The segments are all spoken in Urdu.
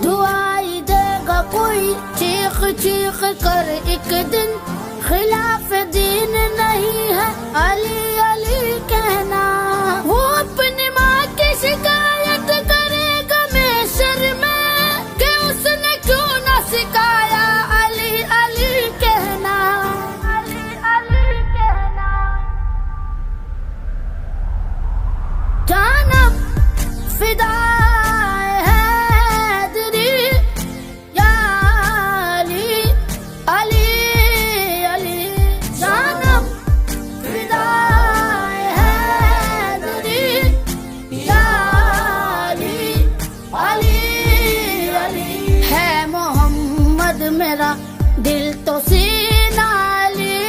دعائی دے گا کوئی چیخ چیخ کر ایک دن، خلاف دین نہیں ہے علی علی کہنا، وہ اپنی ماں کی شکایت کرے گا محشر میں کہ اس نے کیوں نہ سکھایا علی علی کہنا، علی علی کہنا۔ جانب فدا میرا دل تو سینہ علی،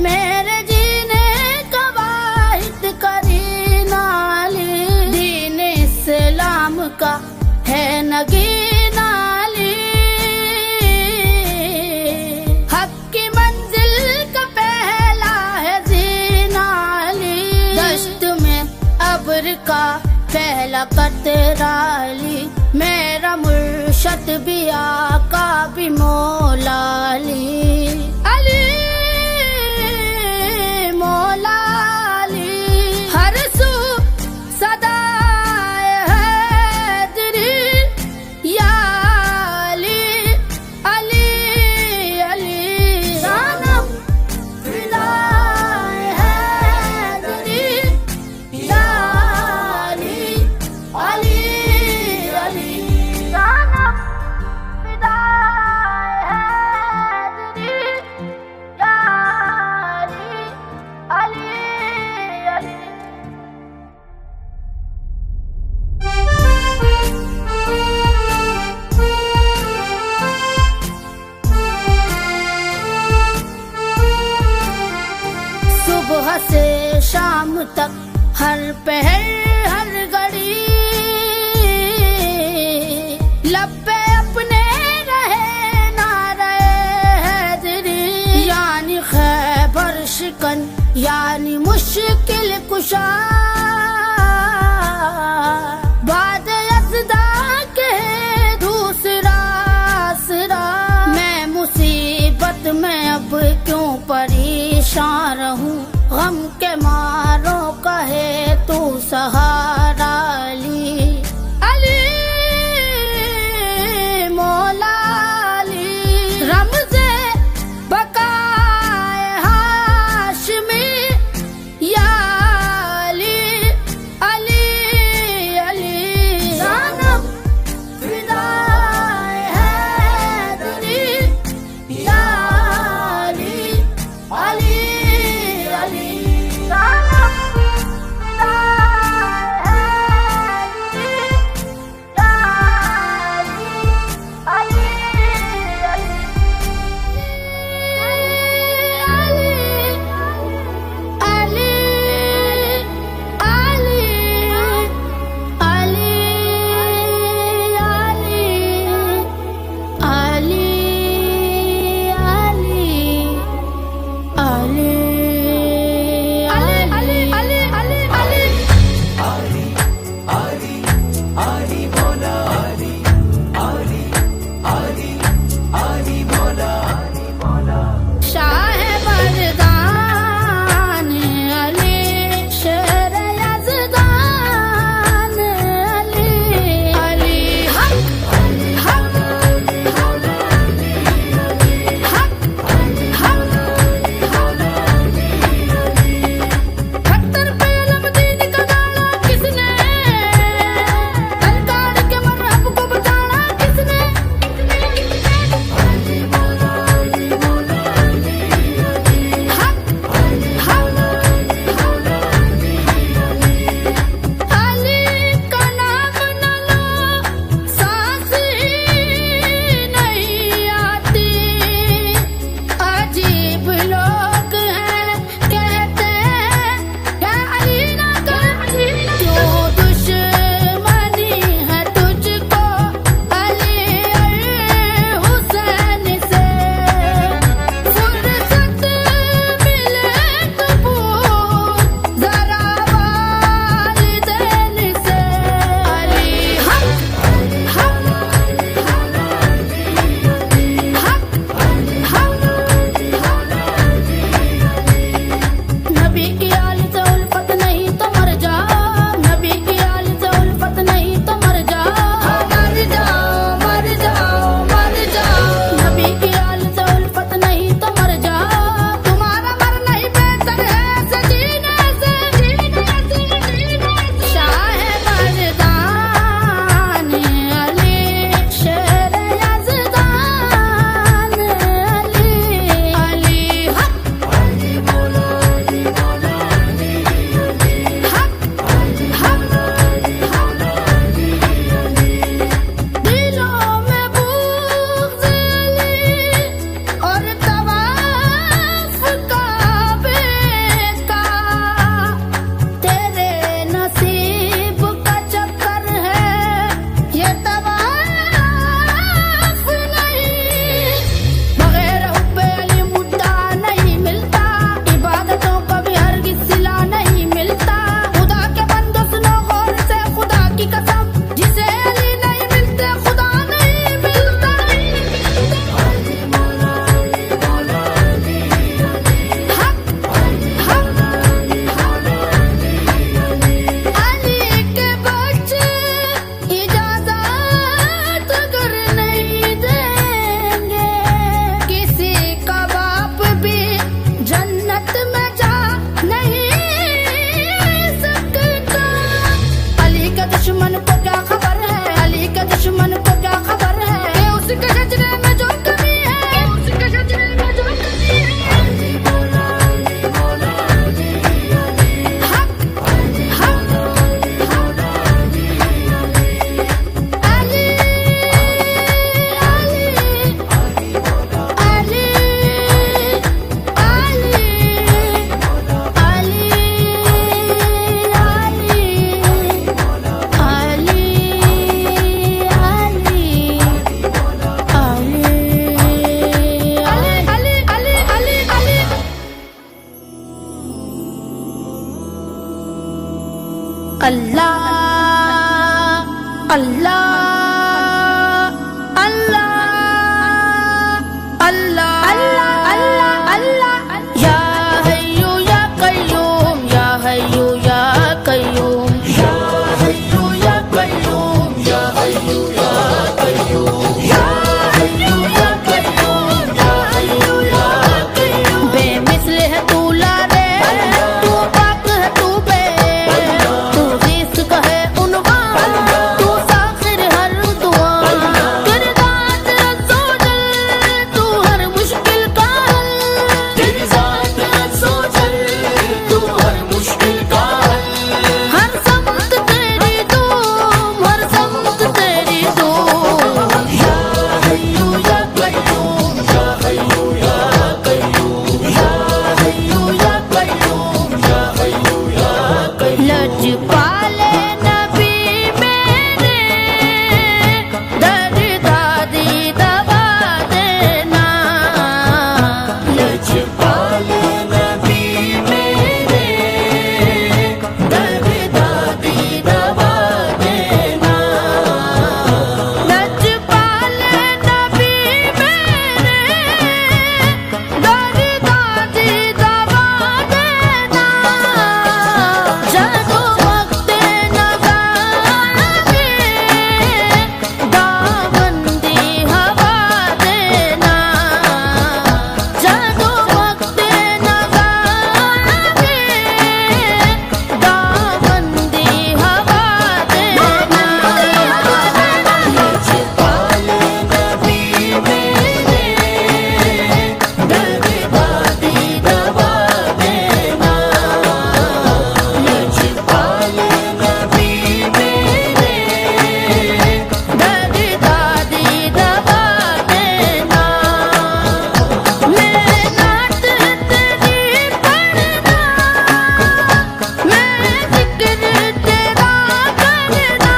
میرے جینے کا واحد کرینہ علی، دین اسلام کا ہے نگینہ علی، حق کی منزل کا پہلا ہے زینہ علی، دشت میں ابر کا پہلا قطرہ علی، میرا مرشد بھی آقا بھی مولا علی، علی مولا علی، ہر سو صدا حیدری یا علی علی علی، جانب فدا حیدری یا علی علی علی، جانب فدا حیدری یا علی علی علی۔ صبح سے شام تک ہر پہر ہر گھڑی لب پہ اپنے رہے نعرہ حیدری، یعنی خیبر شکن یعنی مشکل کشا، بعد یزدہ کے دوسرا آسرا، میں مصیبت میں اب کیوں پریشان رہوں، غم کے ماروں کہے تو سہارا علی، علی مولا علی، رمز بقائے ہاشمی یا علی علی علی، جانب فدا حیدری یا علی علی علی، جانب فدا اللہ اللہ اللہ اللہ اللہ اللہ اللہ یا حیو یا قیوم یا حیو یا قیوم یا حیو یا قیوم یا حیو یا قیوم یا حیو یا قیوم یا حیو یا قیوم بے مثل ہے تو لارے تو پاک ہے تو بے تو غیث کا ہے عنوان تو ساخر ہر دعا تیری ذات عز و جل تو ہر مشکل کا حل تیری ذات عز و جل تو ہر مشکل کا حل ہر سمت تیری دوم ہر سمت تیری دوم یا حیو یا قیوم یا حیو یا قیوم یا حیو یا قیوم یا حیو یا قیوم لج پالے نبی میرے درد دادی دوا دینا لج پالے نبی میرے درد دادی دوا دینا لج پالے نبی میرے درد دادی دوا دینا جدو وقت نگاہی دامندی ہوا دینا جدو وقت نگاہی دامندی ہوا دینا لج پالے نبی میرے درد دادی دوا دینا لج پالے نبی میرے درد دادی دوا دینا میں نعت تیری پڑھنا میں ذکر تیرا کرنا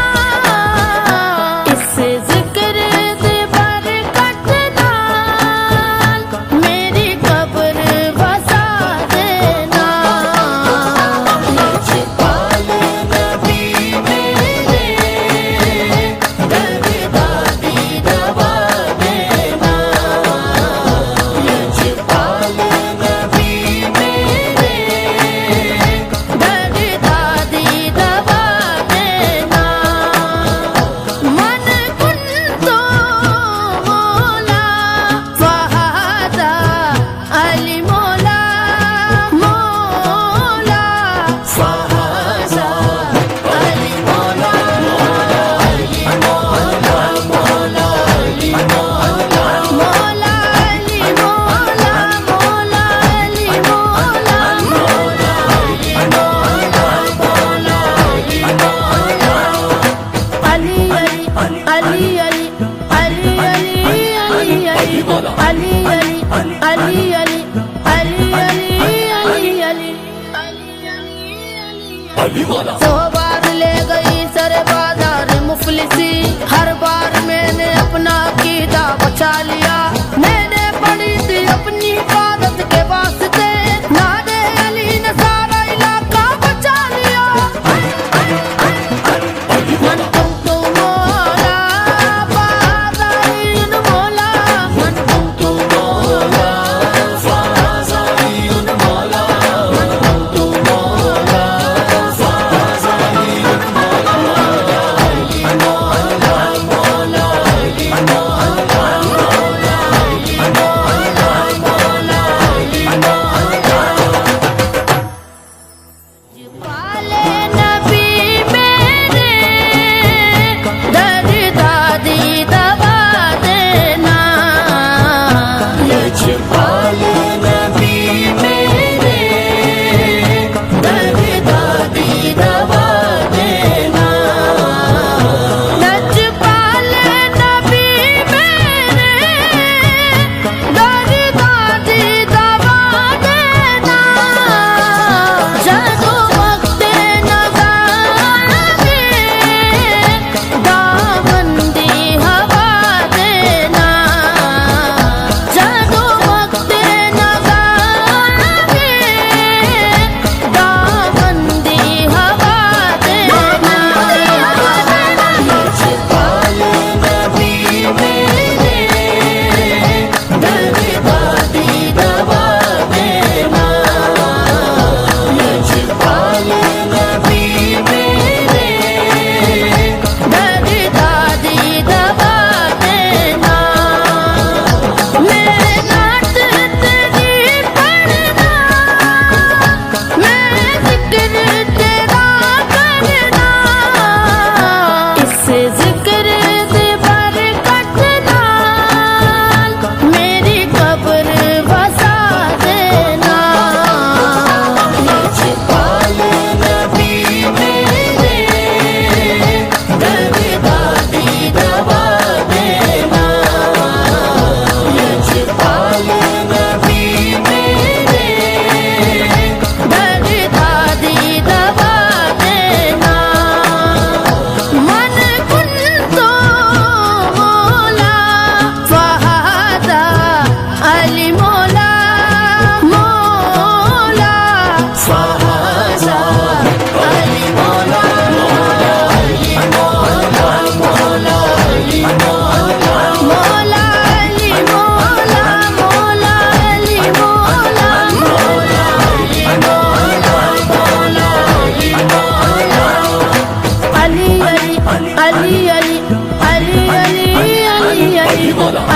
اس ذکر سے برکت نال میری قبر بسا دینا لج پالے نبی میرے درد دادی دوا دینا لج پالے نبی میرے درد دادی دوا دینا من کنت مولا فہذا علی مولا مولا فہذا علی مولا علی مولا مولا علی مولا مولا علی مولا مولا علی مولا مولا علی مولا مولا علی مولا علی علی علی علی علی علی علی علی علی علی علی علی سو بار لے گئی سر بازار مفلسی ہر بار میں نے اپنا عقیدہ بچا لیا میں نے پڑھی تھی اپنی حفاظت کے واسطے نعرے علی نے سارا علاقہ بچا لیا من کنت مولا فہذا علی مولا من کنت مولا فہذا علی مولا من کنت مولا فہذا علی مولا علی مولا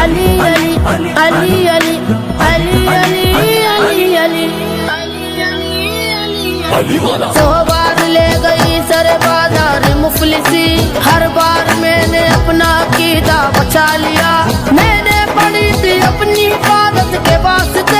علی علی علی علی علی علی علی علی سو بار لے گئی سر بازار مفلسی، ہر بار میں نے اپنا عقیدہ بچا لیا، میں نے پڑھی تھی اپنی عبادت کے واسطے